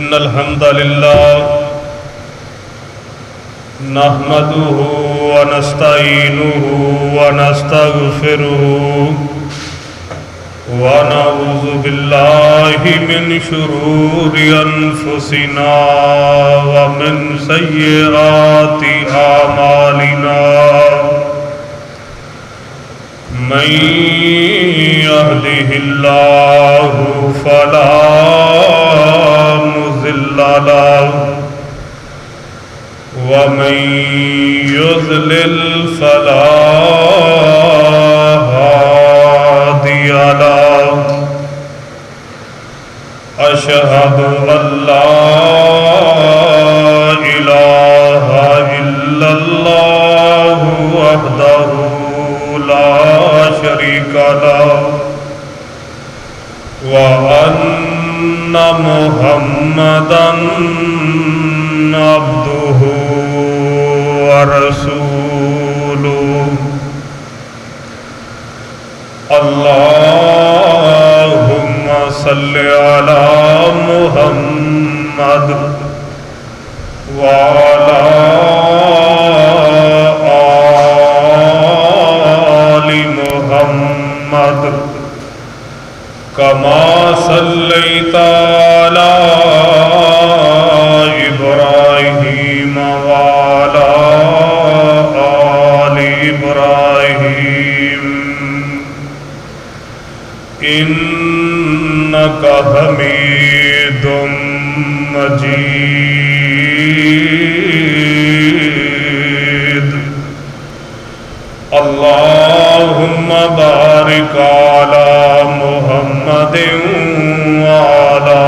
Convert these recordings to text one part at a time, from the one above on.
إن الحمد لله نحمده ونستعينه ونستغفره ونعوذ بالله من شرور أنفسنا ومن سيئات أعمالنا من يهده الله فلا مضل له ومن يضلل فلا هادي له أشهد أن لا إله إلا الله وحده لا شريك له وأن محمدًا عبده ورسوله اللهم صل على محمد وعلى آل محمد كما صليت على إبراهيم وعلى آل إبراهيم إنك حميد مجيد اللهم بارك على محمد وعلى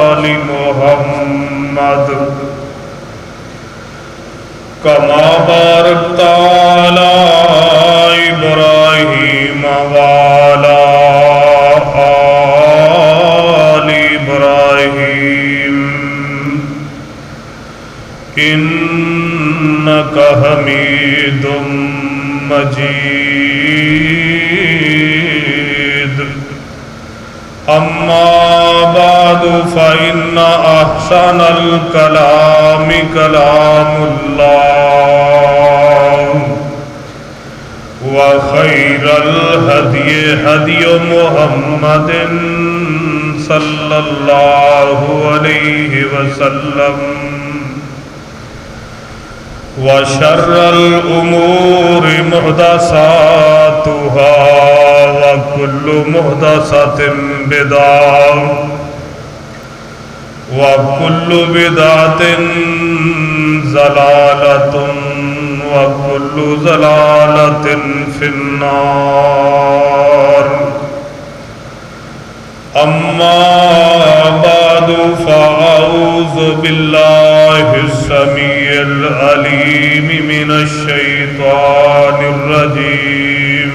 آل محمد كما باركت على إبراهيم وعلى آل إبراهيم إنك حميد مجيد أما بعد فإن أحسن الكلام كلام الله وخير الهدي هدي محمد صلى الله عليه وسلم وشر الأمور محدثاتها وكل محدثة بدعة وكل بدعة ضلالة وكل ضلالة في النار أما بعد فأعوذ بالله السميع العليم من الشيطان الرجيم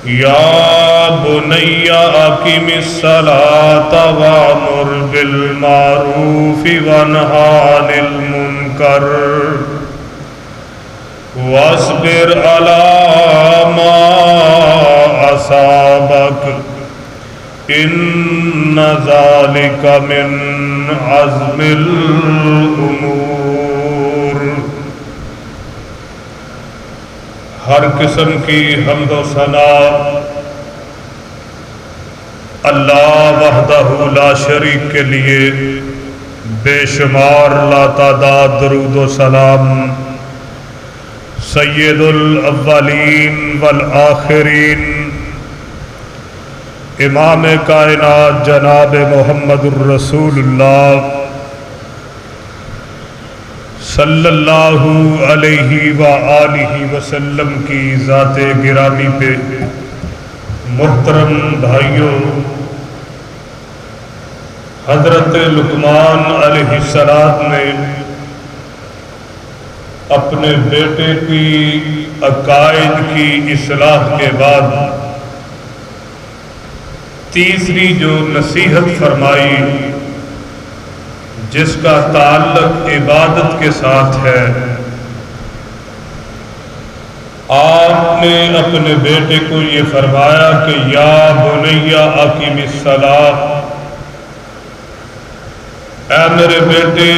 يا بني أقم الصلاة وأمر بالمعروف وانه عن المنكر واصبر على ما أصابك إن ذلك من عزم الأمور۔ ہر قسم کی حمد و ثنا اللہ وحدہ لا شریک کے لیے، بے شمار لا تعداد درود و سلام سید الاولین والآخرین امام کائنات جناب محمد الرسول اللہ صلی اللہ علیہ وآلہ وسلم کی ذات گرامی پہ۔ محترم بھائیوں، حضرت لقمان علیہ السلام نے اپنے بیٹے کی عقائد کی اصلاح کے بعد تیسری جو نصیحت فرمائی، جس کا تعلق عبادت کے ساتھ ہے، آپ نے اپنے بیٹے کو یہ فرمایا کہ یا بنیا اقیم الصلاۃ، اے میرے بیٹے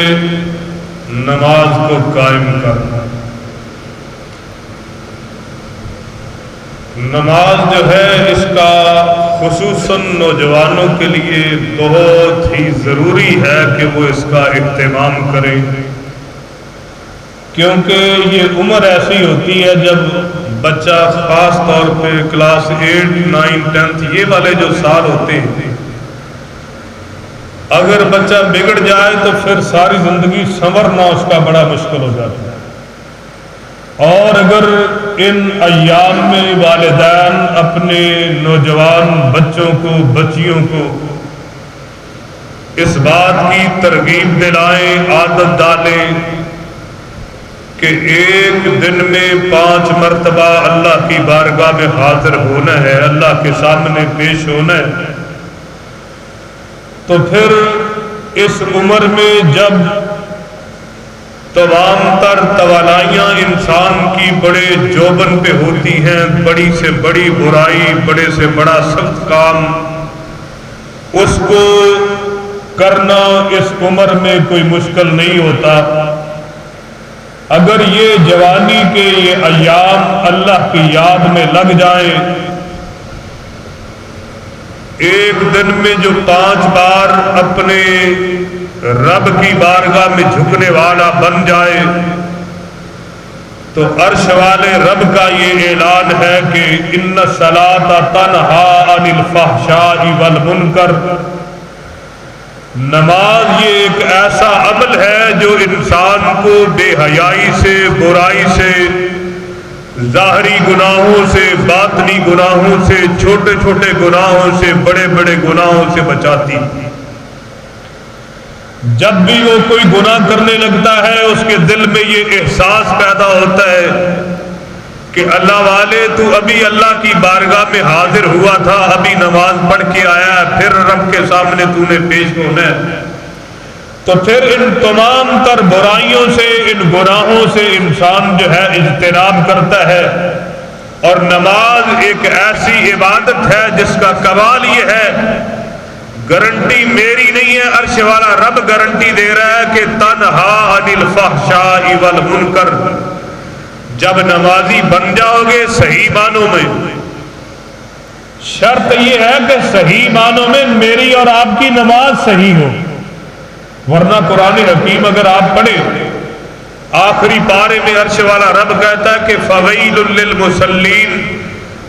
نماز کو قائم کر۔ نماز جو ہے اس کا خصوصاً نوجوانوں کے لیے بہت ہی ضروری ہے کہ وہ اس کا اہتمام کریں، کیونکہ یہ عمر ایسی ہوتی ہے جب بچہ خاص طور پہ کلاس 8، 9، 10 یہ والے جو سال ہوتے ہیں، اگر بچہ بگڑ جائے تو پھر ساری زندگی سنورنا اس کا بڑا مشکل ہو جاتا ہے۔ اور اگر ان ایام میں والدین اپنے نوجوان بچوں کو، بچیوں کو اس بات کی ترغیب دلائیں، عادت ڈالیں کہ ایک دن میں 5 مرتبہ اللہ کی بارگاہ میں حاضر ہونا ہے، اللہ کے سامنے پیش ہونا ہے، تو پھر اس عمر میں جب تمام تر توانائیاں انسان کی بڑے جوبن پہ ہوتی ہیں، بڑی سے بڑی برائی، بڑے سے بڑا سخت کام، اس کو کرنا اس عمر میں کوئی مشکل نہیں ہوتا۔ اگر یہ جوانی کے یہ ایام اللہ کی یاد میں لگ جائیں، ایک دن میں جو 5 بار اپنے رب کی بارگاہ میں جھکنے والا بن جائے، تو عرش والے رب کا یہ اعلان ہے کہ ان الصلاۃ تنہی عن الفحشاء والمنکر، نماز یہ ایک ایسا عمل ہے جو انسان کو بے حیائی سے، برائی سے، ظاہری گناہوں سے، باطنی گناہوں سے، چھوٹے چھوٹے گناہوں سے، بڑے بڑے گناہوں سے بچاتی۔ جب بھی وہ کوئی گناہ کرنے لگتا ہے اس کے دل میں یہ احساس پیدا ہوتا ہے کہ اللہ والے تو ابھی اللہ کی بارگاہ میں حاضر ہوا تھا، ابھی نماز پڑھ کے آیا ہے، پھر رب کے سامنے تو نے پیش ہونا ہے۔ تو پھر ان تمام تر برائیوں سے، ان گناہوں سے انسان جو ہے اجتناب کرتا ہے۔ اور نماز ایک ایسی عبادت ہے جس کا کمال یہ ہے، گارنٹی میری نہیں ہے، عرش والا رب گارنٹی دے رہا ہے کہ تنہا عن الفحشاء والمنکر، جب نمازی بن جاؤ گے صحیح معنوں میں، شرط یہ ہے کہ صحیح معنوں میں میری اور آپ کی نماز صحیح ہو، ورنہ قرآن حکیم اگر آپ پڑھیں آخری پارے میں عرش والا رب کہتا ہے کہ فویل للمصلین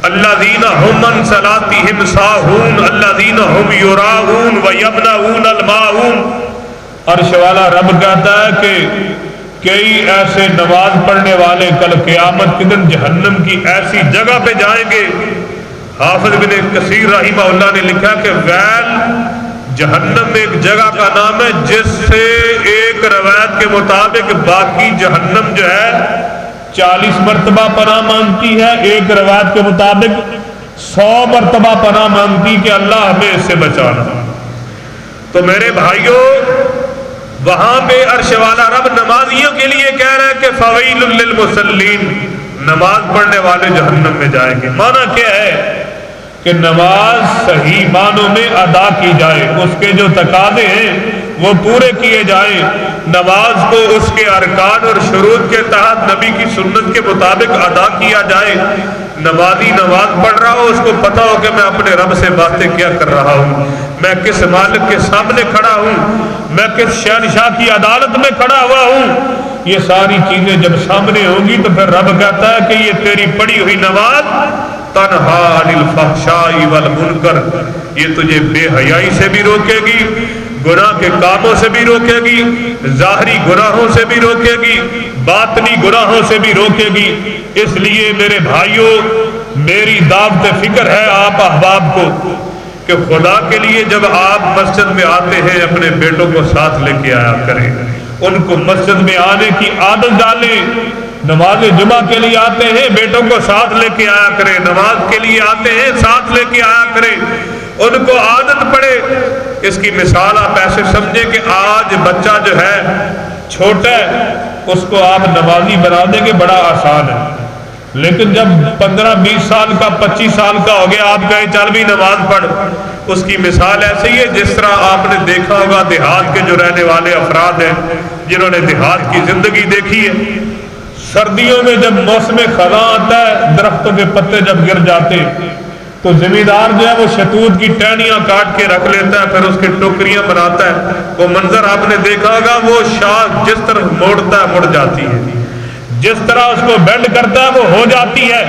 الذین هم عن صلاتهم ساہون الذین هم یراؤون ویمنعون الماعون۔ عرش والا رب کہتا ہے کہ کئی ایسے نماز پڑھنے والے کل قیامت کے دن جہنم کی ایسی جگہ پہ جائیں گے، حافظ بن کثیر رحمہ اللہ نے لکھا کہ ویل جہنم میں ایک جگہ کا نام ہے جس سے ایک روایت کے مطابق باقی جہنم جو ہے 40 مرتبہ پناہ مانگتی ہے، ایک روایت کے مطابق 100 مرتبہ پناہ مانگتی کہ اللہ ہمیں اس سے بچانا۔ تو میرے بھائیوں، وہاں پہ عرش والا رب نمازیوں کے لیے کہہ رہا ہے کہ فویل للمصلین، نماز پڑھنے والے جہنم میں جائیں گے۔ معنی کیا ہے کہ نماز صحیح معنوں میں ادا کی جائے، اس کے جو تقاضے ہیں وہ پورے کیے جائیں، نماز کو اس کے ارکان اور شروط کے تحت نبی کی سنت کے مطابق ادا کیا جائے۔ نمازی نماز پڑھ رہا ہو، اس کو پتہ ہو کہ میں اپنے رب سے باتیں کیا کر رہا ہوں، میں کس مالک کے سامنے کھڑا ہوں، میں کس شہنشاہ کی عدالت میں کھڑا ہوا ہوں۔ یہ ساری چیزیں جب سامنے ہوں گی تو پھر رب کہتا ہے کہ یہ تیری پڑھی ہوئی نماز تنہا عن الفحشاء والمنکر، یہ تجھے بے حیائی سے بھی روکے گی، گناہ کے کاموں سے بھی روکے گی، ظاہری گناہوں سے بھی روکے گی، باطنی گناہوں سے بھی روکے گی۔ اس لیے میرے بھائیوں، میری دعوت فکر ہے آپ احباب کو کہ خدا کے لیے جب آپ مسجد میں آتے ہیں اپنے بیٹوں کو ساتھ لے کے آیا کریں، ان کو مسجد میں آنے کی عادت ڈالیں۔ نماز جمعہ کے لیے آتے ہیں بیٹوں کو ساتھ لے کے آیا کریں، نماز کے لیے آتے ہیں ساتھ لے کے آیا کریں، ان کو عادت پڑے۔ اس کی مثال آپ ایسے سمجھیں کہ آج بچہ جو ہے چھوٹا ہے، اس کو آپ نمازی بنا دیں گے، بڑا آسان ہے۔ لیکن جب 15-20 سال کا 25 سال کا ہو گیا آپ کہیں چل بھی نماز پڑھ، اس کی مثال ایسے ہی ہے جس طرح آپ نے دیکھا ہوگا دیہات کے جو رہنے والے افراد ہیں جنہوں نے دیہات کی زندگی دیکھی ہے، سردیوں میں جب موسم خزاں آتا ہے درختوں کے پتے جب گر جاتے تو زمیندار جو ہے وہ شتوت کی ٹہنیاں کاٹ کے رکھ لیتا ہے، پھر اس کی ٹوکریاں بناتا ہے۔ وہ منظر آپ نے دیکھا ہوگا، وہ شاخ جس طرح موڑتا ہے مڑ جاتی ہے، جس طرح اس کو بینڈ کرتا ہے وہ ہو جاتی ہے۔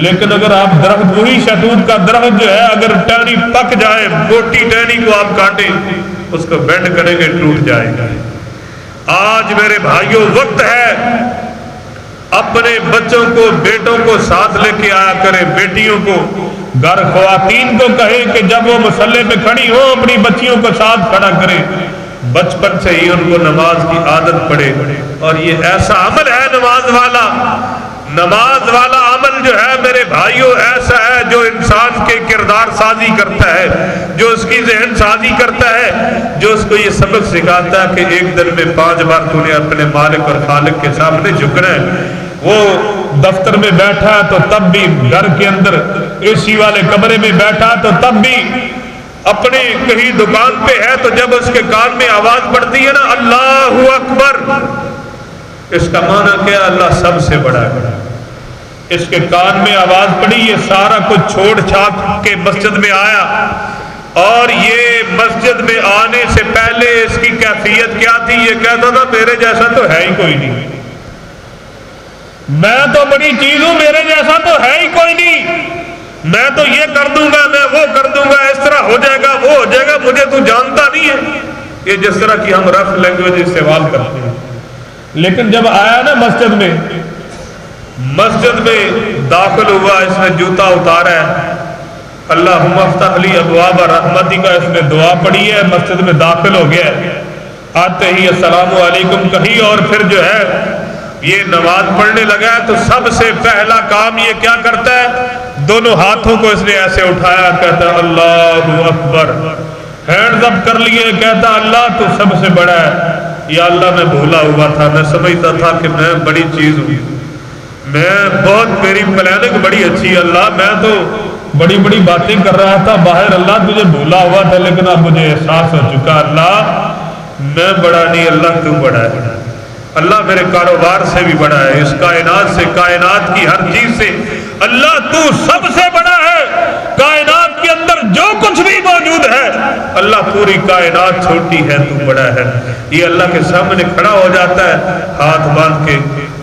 لیکن اگر آپ درخت، وہی شتوت کا درخت جو ہے اگر ٹہنی پک جائے، موٹی ٹہنی کو آپ کاٹیں اس کو بینڈ کریں گے ٹوٹ جائے گا۔ آج میرے بھائیوں وقت ہے اپنے بچوں کو، بیٹوں کو ساتھ لے کے آیا کریں، بیٹیوں کو، گھر خواتین کو کہیں کہ جب وہ مصلے پہ کھڑی ہو اپنی بچیوں کو ساتھ کھڑا کریں، بچپن سے ہی ان کو نماز کی عادت پڑے۔ اور یہ ایسا عمل ہے نماز والا عمل جو ہے میرے بھائیوں ایسا ہے جو انسان کے کردار سازی کرتا ہے، جو اس کی ذہن سازی کرتا ہے، جو اس کو یہ سبق سکھاتا ہے کہ ایک دن میں 5 بار تو نے اپنے مالک اور خالق کے سامنے جھکنا ہے۔ وہ دفتر میں بیٹھا تو تب بھی، گھر کے اندر اے سی والے کمرے میں بیٹھا تو تب بھی، اپنے کہیں دکان پہ ہے تو جب اس کے کان میں آواز پڑتی ہے نا اللہ اکبر، اس کا معنی کیا؟ اللہ سب سے بڑا ہے۔ اس کے کان میں آواز پڑی، یہ سارا کچھ چھوڑ چھاڑ کے مسجد میں آیا، اور یہ مسجد میں آنے سے پہلے اس کی کیفیت کیا تھی؟ یہ کہتا تھا میرے جیسا تو ہے ہی کوئی نہیں، میں تو بڑی چیز ہوں، میرے جیسا تو ہے ہی کوئی نہیں، میں تو یہ کر دوں گا، میں وہ کر دوں گا، اس طرح ہو جائے گا، وہ ہو جائے گا، مجھے تو جانتا نہیں ہے۔ یہ جس طرح کی ہم رف لینگویج استعمال کرتے ہیں۔ لیکن جب آیا نا مسجد میں داخل ہوا، اس نے جوتا اتارا ہے، اللہم افتح لی ابواب رحمتی کا اس نے دعا پڑھی ہے، مسجد میں داخل ہو گیا ہے، آتے ہی السلام علیکم کہی، اور پھر جو ہے یہ نماز پڑھنے لگا ہے تو سب سے پہلا کام یہ کیا کرتا ہے؟ دونوں ہاتھوں کو اس نے ایسے اٹھایا، کہتا ہے اللہ اکبر، ہینڈز اپ کر لیے، کہتا اللہ تو سب سے بڑا ہے۔ یا اللہ میں بھولا ہوا تھا، میں سمجھتا تھا کہ میں بڑی چیز ہوں، میں بہت، میری پلاننگ بڑی اچھی، اللہ میں تو بڑی بڑی باتیں کر رہا تھا باہر، اللہ تجھے بھولا ہوا تھا، لیکن اب مجھے احساس ہو چکا اللہ میں بڑا نہیں، اللہ تو بڑا ہے، اللہ میرے کاروبار سے بھی بڑا ہے، اس کائنات سے، کائنات کی ہر چیز سے، اللہ تو سب سے بڑا ہے، کائنات کے اندر جو کچھ بھی موجود ہے، اللہ پوری کائنات چھوٹی ہے، تو بڑا ہے۔ یہ اللہ کے سامنے کھڑا ہو جاتا ہے، ہاتھ باندھ کے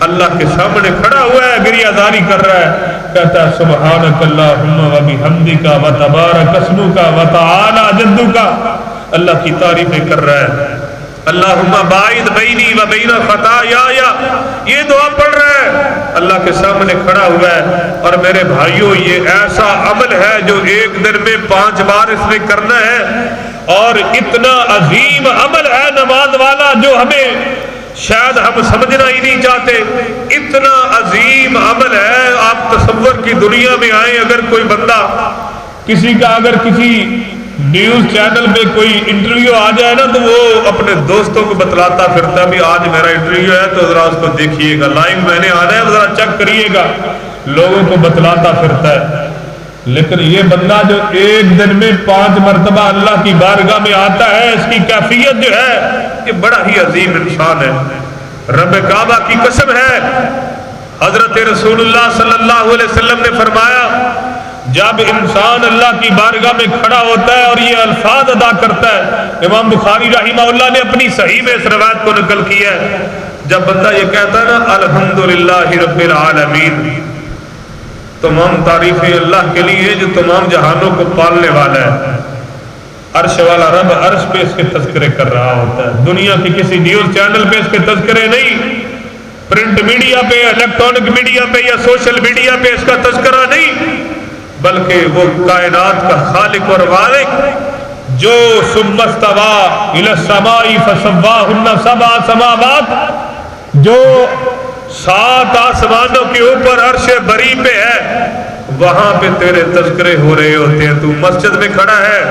اللہ کے سامنے کھڑا ہوا ہے، گریہ زاری کر رہا ہے، کہتا ہے سبحانک اللہم و بحمدک و تبارک اسمک و تعالی جدک، اللہ کی تعریفیں کر رہا ہے، اللہم باعد بینی و بین خطایا، یہ دعا پڑھ رہا ہے، اللہ کے سامنے کھڑا ہوا ہے۔ اور میرے بھائیوں یہ ایسا عمل ہے جو ایک دن میں 5 بار اس نے کرنا ہے، اور اتنا عظیم عمل ہے نماز والا جو ہمیں شاید ہم سمجھنا ہی نہیں چاہتے، اتنا عظیم عمل ہے۔ آپ تصور کی دنیا میں آئیں، اگر کوئی بندہ کسی کا، اگر کسی نیوز چینل پہ کوئی انٹرویو آ جائے نا تو وہ اپنے دوستوں کو بتلاتا پھرتا بھی آج میرا انٹرویو ہے تو ذرا اس کو دیکھیے گا، لائیو میں نے آنا ہے، ذرا چیک کریے گا، لوگوں کو بتلاتا پھرتا ہے۔ لیکن یہ بندہ جو ایک دن میں 5 مرتبہ اللہ کی بارگاہ میں آتا ہے، اس کی کیفیت جو ہے یہ بڑا ہی عظیم انسان ہے۔ رب کعبہ کی قسم ہے، حضرت رسول اللہ صلی اللہ علیہ وسلم نے فرمایا جب انسان اللہ کی بارگاہ میں کھڑا ہوتا ہے اور یہ الفاظ ادا کرتا ہے، امام بخاری رحمہ اللہ نے اپنی صحیح میں اس روایت کو نقل کیا ہے، جب بندہ یہ کہتا ہے نا الحمدللہ رب العالمین، تمام تعریفیں اللہ کے لیے جو تمام جہانوں کو پالنے والا ہے، عرش والا رب عرش پہ اس کے تذکرے کر رہا ہوتا ہے، دنیا کی کسی نیوز چینل پہ اس کے تذکرے نہیں، پرنٹ میڈیا پہ، الیکٹرانک میڈیا پہ یا سوشل میڈیا پہ اس کا تذکرہ نہیں، بلکہ وہ کائنات کا خالق اور مالک جو ثم استوى الى السماء فسواهن 7 سماوات، جو 7 آسمانوں کے اوپر عرش بری پہ ہے، وہاں پہ تیرے تذکرے ہو رہے ہوتے ہیں۔ تو مسجد میں کھڑا ہے،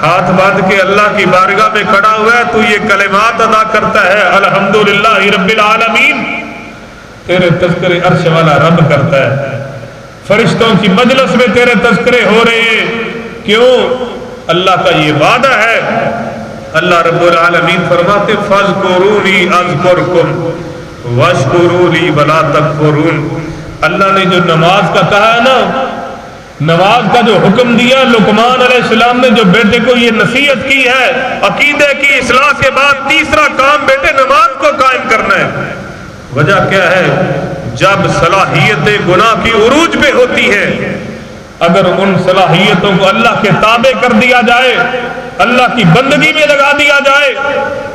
ہاتھ باندھ کے اللہ کی بارگاہ میں کھڑا ہوا ہے، تو یہ کلمات ادا کرتا ہے الحمدللہ رب العالمین، تیرے تذکرے عرش والا رب کرتا ہے، فرشتوں کی مجلس میں تیرے تذکرے ہو رہے ہیں۔ کیوں؟ اللہ کا یہ وعدہ ہے۔ اللہ رب العالمین فرماتے فاذکرونی اذکرکم واشکروا لی ولا تکفرون۔ اللہ نے جو نماز کا کہا ہے نا، نماز کا جو حکم دیا، لقمان علیہ السلام نے جو بیٹے کو یہ نصیحت کی ہے، عقیدے کی اصلاح کے بعد تیسرا کام بیٹے نماز کو قائم کرنا ہے۔ وجہ کیا ہے؟ جب صلاحیت گناہ کی عروج پہ ہوتی ہے، اگر ان صلاحیتوں کو اللہ کے تابع کر دیا جائے، اللہ کی بندگی میں لگا دیا جائے،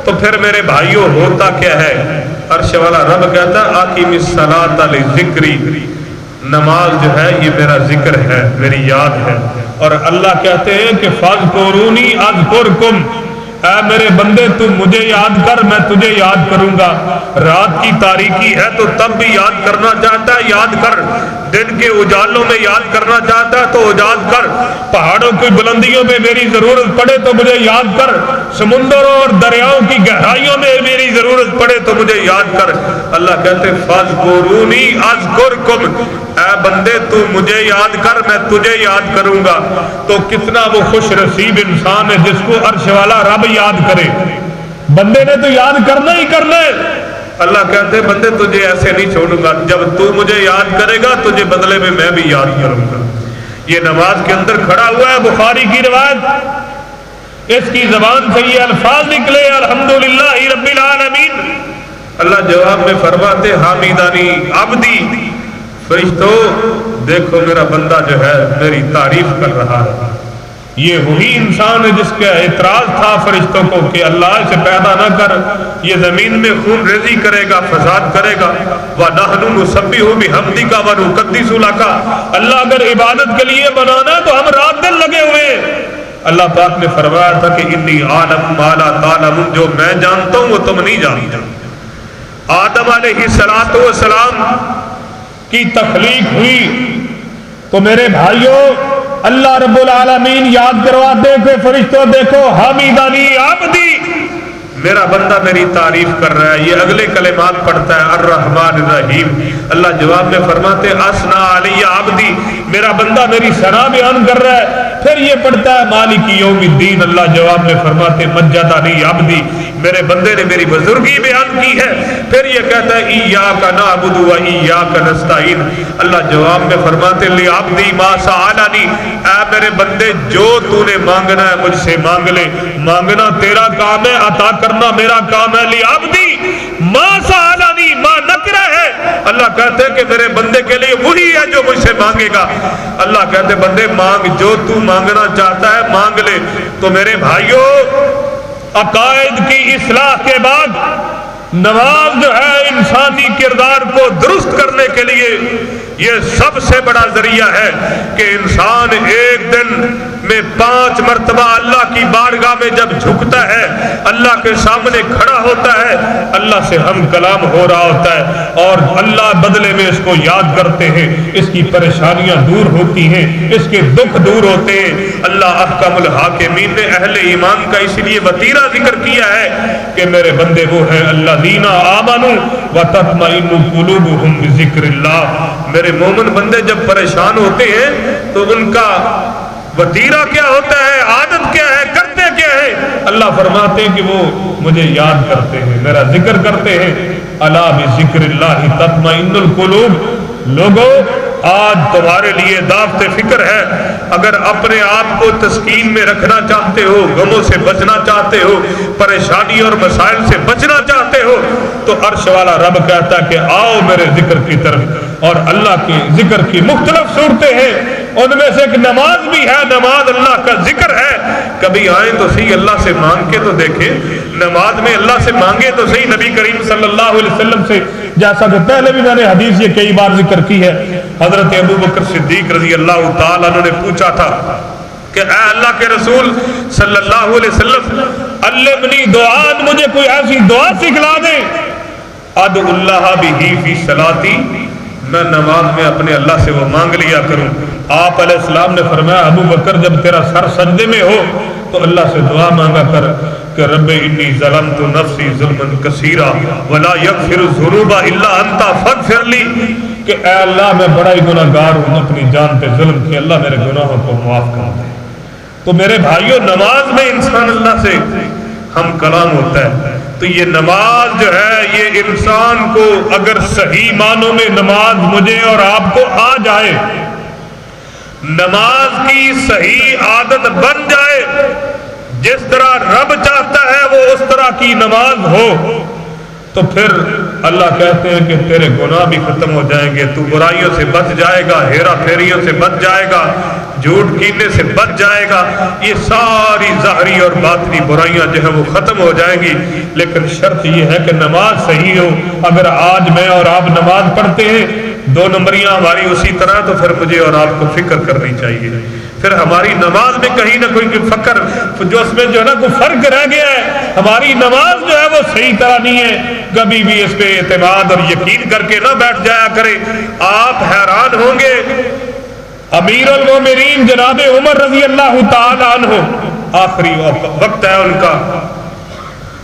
تو پھر میرے بھائیوں ہوتا کیا ہے؟ عرش والا رب کہتا ہے اقیم الصلاۃ لذکری، نماز جو ہے یہ میرا ذکر ہے، میری یاد ہے۔ اور اللہ کہتے ہیں کہ فاذکرونی اذکرکم، اے میرے بندے تو مجھے یاد کر، میں تجھے یاد کروں گا۔ رات کی تاریکی ہے تو تب بھی یاد کرنا چاہتا ہے، یاد کر۔ دن کے اجالوں میں یاد کرنا چاہتا ہے تو یاد کر۔ پہاڑوں کی بلندیوں میں میری ضرورت پڑے تو مجھے یاد کر۔ سمندروں اور دریاؤں کی گہرائیوں میں میری ضرورت پڑے تو مجھے یاد کر۔ اللہ کہتے فاذکرونی اذکرکم، اے بندے تو مجھے یاد کر، میں تجھے یاد کروں گا۔ تو کتنا وہ خوش نصیب انسان ہے جس کو عرش والا رب یاد کرے۔ بندے نے تو یاد کرنا ہی کرنا ہے۔ اللہ کہتے ہیں بندے تجھے ایسے نہیں چھوڑوں گا، جب تو مجھے یاد کرے گا تجھے بدلے میں بھی یاد کروں گا۔ یہ نماز کے اندر کھڑا ہوا ہے، بخاری کی روایت، اس کی زبان سے یہ الفاظ نکلے الحمدللہ رب العالمین۔ اللہ جواب میں فرماتے حامدانی عبدی، فرشتوں دیکھو میرا بندہ جو ہے میری تعریف کر رہا ہے۔ یہ وہی انسان ہے جس کا اعتراض تھا فرشتوں کو کہ اللہ اسے پیدا نہ کر، یہ زمین میں خون ریزی کرے گا، فساد کرے گا۔ وَنَحْنُ نُسَبِّحُ بِحَمْدِكَ وَنُقَدِّسُ لَكَ، اللہ اگر عبادت کے لیے بنانا ہے تو ہم رات دن لگے ہوئے ہیں۔ اللہ پاک نے فرمایا تھا کہ انی عالم ما لا تعلمون، جو میں جانتا ہوں وہ تم نہیں جانتے۔ آدم علیہ السلام کی تخلیق ہوئی تو میرے بھائیوں اللہ رب العالمین یاد کرواتے تھے فرشتوں دیکھو حمیدانی عبدی، میرا بندہ میری تعریف کر رہا ہے۔ یہ اگلے کلمات پڑھتا ہے الرحمن الرحیم، اللہ جواب میں فرماتے اسنا علی عبدی، میرا بندہ میری ثنا بیان کر رہا ہے۔ پھر یہ پڑھتا ہے مالک یوم الدین، اللہ جواب میں فرماتے مجدنی عبدی، میرے بندے نے میری بزرگی بیان کی ہے۔ پھر یہ کہتا ہے ایاک نعبد و ایاک نستعین، اللہ جواب میں فرماتے لعبدی ما سألنی، اے میرے بندے جو تو نے مانگنا ہے مجھ سے مانگ لے، مانگنا تیرا کام ہے، عطا کرنا میرا کام ہے۔ لعبدی ما سألنی، ما نکرہ ہے، اللہ کہتے ہیں کہ میرے بندے کے لیے وہی ہے جو مجھ سے مانگے گا۔ اللہ کہتے ہیں بندے مانگ، جو تو مانگنا چاہتا ہے مانگ لے۔ تو میرے بھائیوں عقائد کی اصلاح کے بعد نماز جو ہے انسانی کردار کو درست کرنے کے لیے یہ سب سے بڑا ذریعہ ہے کہ انسان ایک دن میں 5 مرتبہ اللہ کی بارگاہ میں جب جھکتا ہے، اللہ کے سامنے کھڑا ہوتا ہے، اللہ سے ہم کلام ہو رہا ہوتا ہے اور اللہ بدلے میں اس کو یاد کرتے ہیں، اس کی پریشانیاں دور ہوتی ہیں، اس کے دکھ دور ہوتے ہیں۔ اللہ احکم الحاکمین نے اہل ایمان کا اس لیے وتیرہ ذکر کیا ہے کہ میرے بندے وہ ہیں الذین آمنوا وتطمئن قلوبهم بذکر اللہ، میرے مومن بندے جب پریشان ہوتے ہیں تو ان کا وتیرہ کیا ہوتا ہے، عادت کیا ہے، کرتے کیا ہے؟ اللہ فرماتے ہیں کہ وہ مجھے یاد کرتے ہیں، میرا ذکر کرتے ہیں۔ الا بذکر اللہ تطمئن القلوب، لوگوں آج تمہارے لیے دعوت فکر ہے، اگر اپنے آپ کو تسکین میں رکھنا چاہتے ہو، غموں سے بچنا چاہتے ہو، پریشانی اور مسائل سے بچنا چاہتے ہو، تو عرش والا رب کہتا ہے کہ آؤ میرے ذکر کی طرف۔ اور اللہ کے ذکر کی مختلف صورتیں ہیں، ان میں سے ایک نماز بھی ہے، نماز اللہ کا ذکر ہے۔ کبھی آئیں تو صحیح اللہ سے مانگ کے تو دیکھیں، نماز میں اللہ سے مانگے تو صحیح نبی کریم صلی اللہ علیہ وسلم سے، جیسا کہ پہلے بھی میں نے حدیث یہ کئی بار ذکر کی ہے۔ حضرت ابوبکر صدیق رضی اللہ تعالیٰ عنہ نے پوچھا تھا کہ اے اللہ کے رسول صلی اللہ علیہ وسلم علمنی دعاء، مجھے کوئی ایسی دعا سکھلا دیں ادعو اللہ بہ فی صلاتی، میں نماز میں اپنے اللہ سے وہ مانگ لیا کروں۔ آپ علیہ السلام نے فرمایا ابو بکر جب تیرا سر سجدے میں ہو تو اللہ سے دعا مانگا کر کہ رب انی ظلمت نفسی ظلما کثیرا ولا یغفر الذنوب الا انت فاغفر لی، کہ اے اللہ میں بڑا ہی گناہ گار ہوں، اپنی جان پہ ظلم کیا، اللہ میرے گناہوں کو معاف کر دے۔ تو میرے بھائیوں، نماز میں انسان اللہ سے ہم کلام ہوتا ہے۔ تو یہ نماز جو ہے، یہ انسان کو اگر صحیح معنوں میں نماز مجھے اور آپ کو آ جائے، نماز کی صحیح عادت بن جائے، جس طرح رب چاہتا ہے وہ اس طرح کی نماز ہو، تو پھر اللہ کہتے ہیں کہ تیرے گناہ بھی ختم ہو جائیں گے، تو برائیوں سے بچ جائے گا، ہیرا پھیریوں سے بچ جائے گا، جھوٹ کینے سے بچ جائے گا، یہ ساری ظاہری اور باطنی برائیاں جو ہیں وہ ختم ہو جائیں گی۔ لیکن شرط یہ ہے کہ نماز صحیح ہو۔ اگر آج میں اور آپ نماز پڑھتے ہیں، دو نمبریاں ہماری اسی طرح، تو پھر مجھے اور آپ کو فکر کرنی چاہیے، پھر ہماری نماز میں کہیں نہ کوئی فکر جو اس میں جو ہے نا کوئی فرق رہ گیا ہے، ہماری نماز جو ہے وہ صحیح طرح نہیں ہے۔ کبھی بھی اس پہ اعتماد اور یقین کر کے نہ بیٹھ جایا کرے، آپ حیران ہوں گے۔ امیر المومنین جناب عمر رضی اللہ تعالی عنہ، آخری وقت ہے ان کا،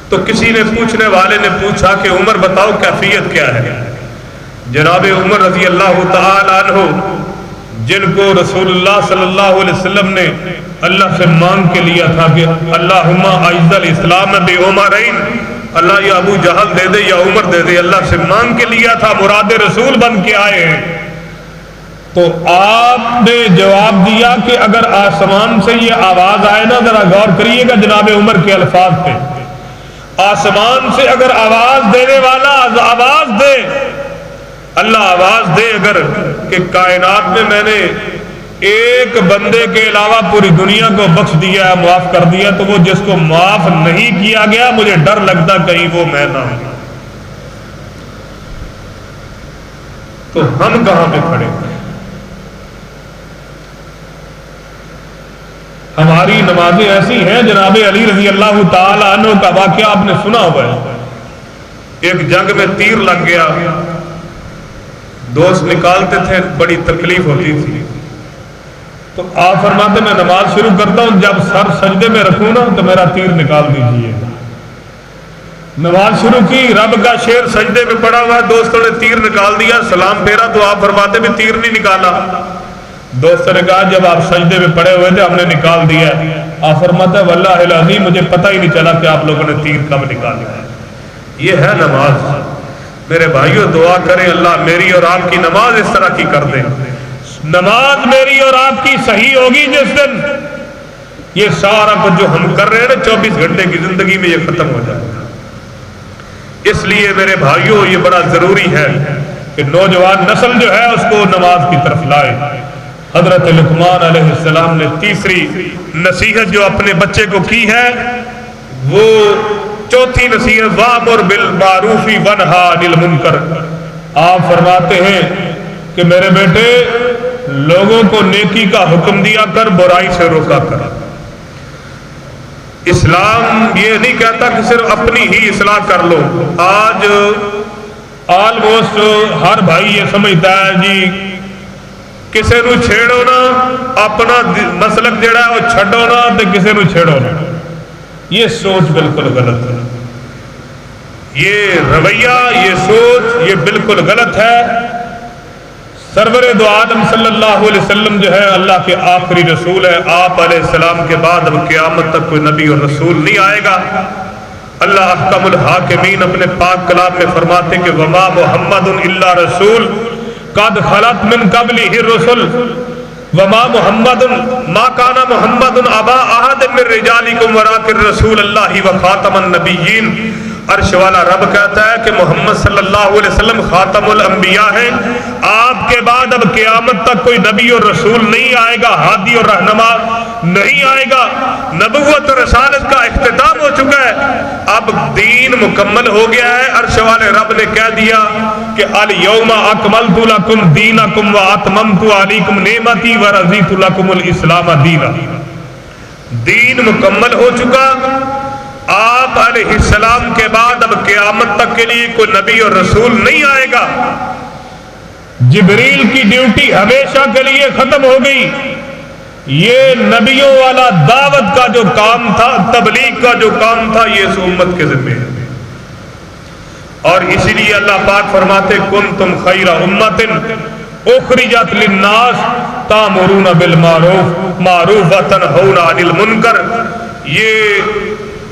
تو کسی نے پوچھنے والے نے پوچھا کہ عمر بتاؤ کیفیت کیا ہے؟ جناب عمر رضی اللہ تعالی عنہ، جن کو رسول اللہ صلی اللہ علیہ وسلم نے اللہ سے مانگ کے لیا تھا کہ اللہم اعز الاسلام بعمرین، اللہ یا ابو جہل دے دے یا عمر دے دے، اللہ سے مانگ کے لیا تھا، مراد رسول بن کے آئے ہیں۔ تو آپ نے جواب دیا کہ اگر آسمان سے یہ آواز آئے نا، ذرا غور کریے گا جناب عمر کے الفاظ پہ، آسمان سے اگر آواز دینے والا آواز دے، اللہ آواز دے اگر کہ کائنات میں نے ایک بندے کے علاوہ پوری دنیا کو بخش دیا ہے، معاف کر دیا، تو وہ جس کو معاف نہیں کیا گیا، مجھے ڈر لگتا کہیں وہ میں نہ ہوں۔ تو ہم کہاں پہ کھڑے ہیں؟ ہماری نمازیں ایسی ہیں، جناب علی رضی اللہ تعالی عنہ کا واقعہ آپ نے سنا ہوا ہے، ایک جنگ میں تیر لگ گیا، دوست نکالتے تھے، بڑی تکلیف ہوتی تھی، تو آپ فرماتے میں نماز شروع کرتا ہوں، جب سر سجدے میں رکھوں نا تو میرا تیر نکال دیجئے۔ نماز شروع کی، رب کا شیر سجدے میں پڑا ہوا، دوستوں نے تیر نکال دیا، سلام پھیرا تو آپ فرماتے میں تیر نہیں نکالا۔ دوستوں نے کہا جب آپ سجدے میں پڑے ہوئے تھے ہم نے نکال دیا۔ آپ فرماتے ہیں واللہ العظیم مجھے پتہ ہی نہیں چلا کہ آپ لوگوں نے تیر کب نکالا ہے۔ یہ ہے نماز۔ میرے بھائیوں دعا کریں اللہ میری اور آپ کی نماز اس طرح کی کر دیں۔ نماز میری اور آپ کی صحیح ہوگی جس دن، یہ سارا کچھ جو ہم کر رہے ہیں نا 24 گھنٹے کی زندگی میں یہ ختم ہو جائے گا۔ اس لیے میرے بھائیوں یہ بڑا ضروری ہے کہ نوجوان نسل جو ہے اس کو نماز کی طرف لائے۔ حضرت لقمان علیہ السلام نے تیسری نصیحت جو اپنے بچے کو کی ہے، وہ چوتھی نصیحت وَأْمُرْ بِالْمَعْرُوفِ وَانْهَ عَنِ الْمُنْكَرِ۔ آپ فرماتے ہیں کہ میرے بیٹے لوگوں کو نیکی کا حکم دیا کر، برائی سے روکا کر۔ اسلام یہ نہیں کہتا کہ صرف اپنی ہی اصلاح کر لو۔ آج آلموسٹ ہر بھائی یہ سمجھتا ہے جی کسے نو چھیڑو نا، اپنا مسلک جڑا ہے وہ چھڑو نا تے کسے نو چھیڑو نا۔ یہ سوچ بالکل غلط ہے، یہ رویہ، یہ سوچ یہ بالکل غلط ہے۔ سرور دو عالم صلی اللہ علیہ وسلم جو ہے اللہ کے آخری رسول ہے، آپ علیہ السلام کے بعد اب قیامت تک کوئی نبی اور رسول نہیں آئے گا۔ اللہ احکم الحاکمین اپنے پاک کلام میں فرماتے کہ وما محمد الا رسول قد خلت من قبلہ الرسل وما محمد ما کان محمد ابا احد من رجالکم ولکن رسول اللہ وخاتم النبیین۔ عرش والا رب کہتا ہے کہ محمد صلی اللہ علیہ وسلم خاتم الانبیاء ہیں، آپ کے بعد اب قیامت تک کوئی نبی اور رسول نہیں آئے گا، ہادی اور رہنما نہیں آئے گا۔ نبوت اور رسالت کا اختتام ہو چکا ہے، اب دین مکمل ہو گیا ہے۔ عرش والے رب نے کہہ دیا کہ الیوم اکملت لکم دینکم واتممت علیکم نعمتی ورضیت لکم الاسلام دینا۔ دین مکمل ہو چکا، آپ علیہ السلام کے بعد اب قیامت تک کے لیے کوئی نبی اور رسول نہیں آئے گا۔ جبریل کی ڈیوٹی ہمیشہ کے لیے ختم ہو گئی، یہ نبیوں والا دعوت کا جو کام تھا، تبلیغ کا جو کام تھا، یہ اس امت کے ذمہ ہے۔ اور اسی لیے اللہ پاک فرماتے کنتم خیر امت اخرجت للناس تامرون بالمعروف وتنہون عن المنکر۔ یہ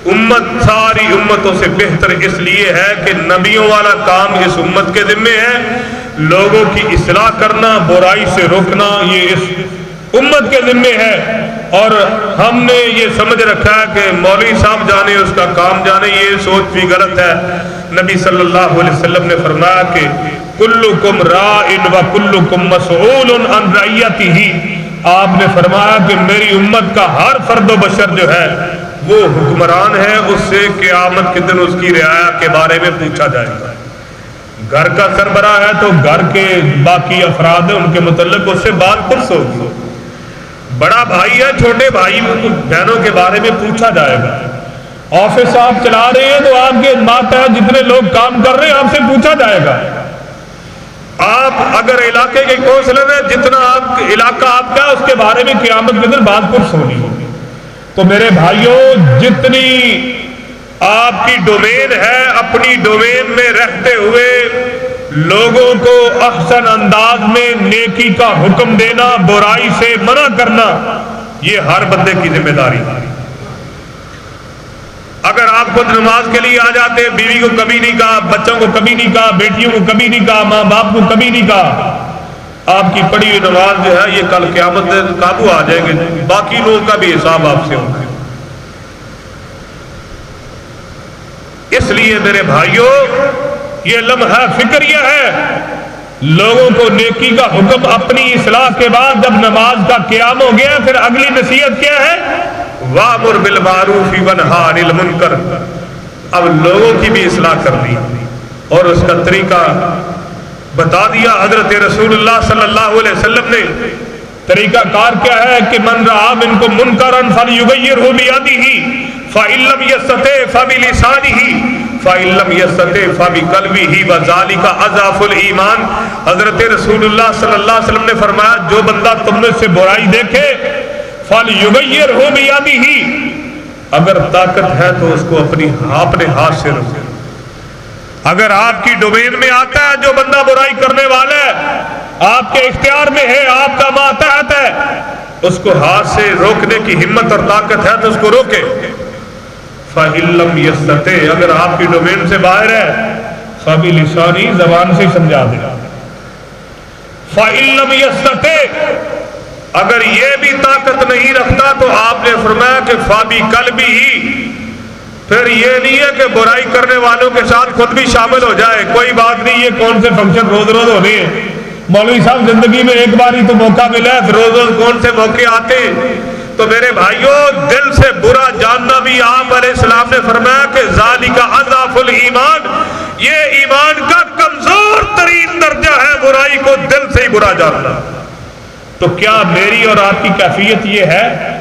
امت ساری امتوں سے بہتر اس لیے ہے کہ نبیوں والا کام اس امت کے ذمہ ہے، لوگوں کی اصلاح کرنا، برائی سے روکنا یہ اس امت کے ذمہ ہے۔ اور ہم نے یہ سمجھ رکھا ہے کہ مولوی صاحب جانے اس کا کام جانے، یہ سوچ بھی غلط ہے۔ نبی صلی اللہ علیہ وسلم نے فرمایا کہ کلکم راع و کلکم مسئول عن رعیتہ۔ آپ نے فرمایا کہ میری امت کا ہر فرد و بشر جو ہے وہ حکمران ہے، اس سے قیامت کے دن اس کی رعایا کے بارے میں پوچھا جائے گا۔ گھر کا سربراہ ہے تو گھر کے باقی افراد ہیں، ان کے متعلق اس سے بات پرس ہوگی۔ بڑا بھائی ہے، چھوٹے بھائی بہنوں کے بارے میں پوچھا جائے گا۔ آفس آپ چلا رہے ہیں تو آپ کے ماتحت جتنے لوگ کام کر رہے ہیں آپ سے پوچھا جائے گا۔ آپ اگر علاقے کے کونسلر ہیں، جتنا آپ علاقہ آپ کا اس کے بارے میں قیامت کے دن بات پرس ہونی ہوگی۔ تو میرے بھائیوں، جتنی آپ کی ڈومین ہے، اپنی ڈومین میں رہتے ہوئے لوگوں کو احسن انداز میں نیکی کا حکم دینا، برائی سے منع کرنا، یہ ہر بندے کی ذمہ داری ہے۔ اگر آپ خود نماز کے لیے آ جاتے ہیں، بیوی کو کبھی نہیں کہا، بچوں کو کبھی نہیں کہا، بیٹیوں کو کبھی نہیں کہا، ماں باپ کو کبھی نہیں کہا، آپ کی پڑھی ہوئی نماز جو ہے یہ کل قیامت میں قابو آ جائیں گے، باقی لوگوں کا بھی حساب آپ سے ہوگا۔ اس لیے میرے بھائیوں، یہ لمحہ فکر یہ ہے، لوگوں کو نیکی کا حکم اپنی اصلاح کے بعد جب نماز کا قیام ہو گیا، پھر اگلی نصیحت کیا ہے؟ وَأْمُرْ بِالْمَعْرُوفِ وَانْهَ عَنِ الْمُنْكَرِ۔ اب لوگوں کی بھی اصلاح کرنی اور اس کا طریقہ بتا دیا حضرت رسول اللہ صلی اللہ علیہ وسلم نے۔ طریقہ کار کیا ہے کہ من رأى منکم منکرا فلیغیرہ بیدہ فإن لم یستطع فبلسانہ فإن لم یستطع فبقلبہ وذلک اضعف الایمان۔ حضرت رسول اللہ صلی اللہ علیہ وسلم نے فرمایا، جو بندہ تم میں سے برائی دیکھے فلیغیرہ بیدہ، اگر طاقت ہے تو اس کو اپنے ہاتھ سے روکے۔ اگر آپ کی ڈومین میں آتا ہے جو بندہ برائی کرنے والا ہے، آپ کے اختیار میں ہے، آپ کا ماتحت ہے، اس کو ہاتھ سے روکنے کی ہمت اور طاقت ہے تو اس کو روکے۔ فَإِن لَمْ يَسْتَطِعْ، اگر آپ کی ڈومین سے باہر ہے، فَبِلِسَانِهِ، زبان سے سمجھا دے۔ فَإِن لَمْ يَسْتَطِعْ، اگر یہ بھی طاقت نہیں رکھتا تو آپ نے فرمایا کہ فَبِقَلْبِهِ، پھر یہ نہیں ہے کہ برائی کرنے والوں کے ساتھ خود بھی شامل ہو جائے، کوئی بات نہیں، یہ کون سے فنکشن روز روز ہو رہے ہیں، مولوی صاحب زندگی میں ایک بار ہی تو موقع ملا ہے، روز روز کون سے موقع آتے ہیں۔ تو میرے بھائیوں، دل سے برا جاننا بھی آپ علیہ السلام نے فرمایا کہ ذالک اضعف الایمان، یہ ایمان کا کمزور ترین درجہ ہے، برائی کو دل سے ہی برا جاننا۔ تو کیا میری اور آپ کی کیفیت یہ ہے؟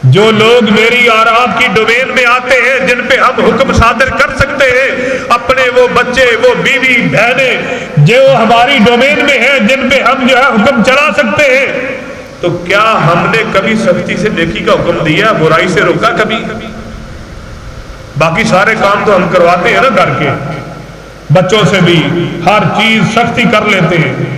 جو لوگ میری اور آپ کی ڈومین میں آتے ہیں، جن پہ ہم حکم صادر کر سکتے ہیں، اپنے وہ بچے، وہ بیوی بہنیں جو ہماری ڈومین میں ہیں، جن پہ ہم جو ہے حکم چلا سکتے ہیں، تو کیا ہم نے کبھی سختی سے نیکی کا حکم دیا، برائی سے روکا کبھی؟ باقی سارے کام تو ہم کرواتے ہیں نا، گھر کے بچوں سے بھی ہر چیز سختی کر لیتے ہیں۔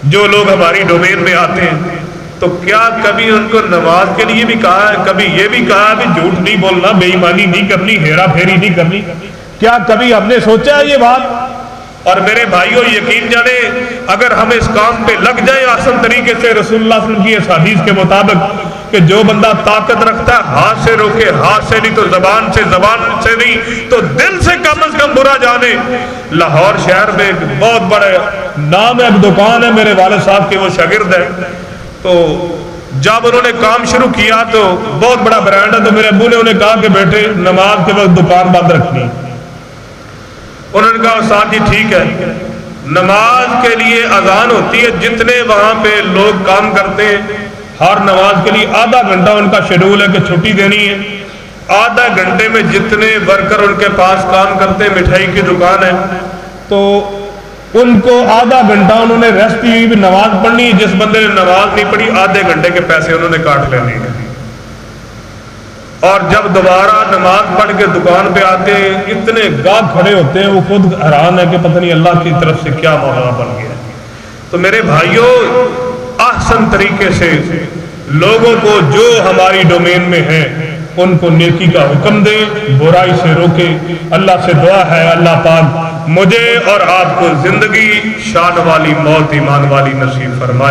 جو لوگ ہماری ڈومین میں آتے ہیں، تو کیا کبھی ان کو نماز کے لیے بھی کہا ہے، کبھی یہ بھی کہا ہے کہ جھوٹ نہیں بولنا، بے ایمانی نہیں کرنی، ہیرا پھیری نہیں کرنی؟ کیا کبھی ہم نے سوچا ہے یہ بات؟ اور میرے بھائیوں، یقین جانے اگر ہم اس کام پہ لگ جائیں آسان طریقے سے، رسول اللہ صلی اللہ علیہ وسلم کی اس حدیث کے مطابق کہ جو بندہ طاقت رکھتا ہے ہاتھ سے روکے، ہاتھ سے نہیں تو زبان سے، زبان سے نہیں تو دل سے کم از کم برا جانے۔ لاہور شہر میں ایک بہت بڑا نام ہے، ایک دکان ہے میرے والد صاحب کے، وہ شاگرد ہے، تو جب انہوں نے کام شروع کیا تو بہت بڑا برانڈ ہے، تو میرے ابو نے انہیں کہا کہ بیٹے نماز کے وقت دکان بند رکھنی۔ انہوں نے کہا استاد جی ٹھیک ہے۔ نماز کے لیے اذان ہوتی ہے، جتنے وہاں پہ لوگ کام کرتے ہیں ہر نماز کے لیے آدھا گھنٹہ ان کا شیڈول ہے کہ چھٹی دینی ہے، آدھا گھنٹے میں جتنے ورکر ان کے پاس کام کرتے ہیں، مٹھائی کی دکان ہے، تو ان کو آدھا گھنٹہ انہوں نے ریسٹ دی ہوئی نماز پڑھنی، جس بندے نے نماز نہیں پڑھی آدھے گھنٹے کے پیسے انہوں نے کاٹ لینے ہیں۔ اور جب دوبارہ نماز پڑھ کے دکان پہ آتے ہیں اتنے گاہک کھڑے ہوتے ہیں، وہ خود حیران ہے کہ پتہ نہیں اللہ کی طرف سے کیا معاملہ بن گیا۔ تو میرے بھائیوں، احسن طریقے سے لوگوں کو جو ہماری ڈومین میں ہیں ان کو نیکی کا حکم دیں، برائی سے روکیں۔ اللہ سے دعا ہے اللہ پاک مجھے اور آپ کو زندگی شان والی، موت ایمان والی نصیب فرمائے۔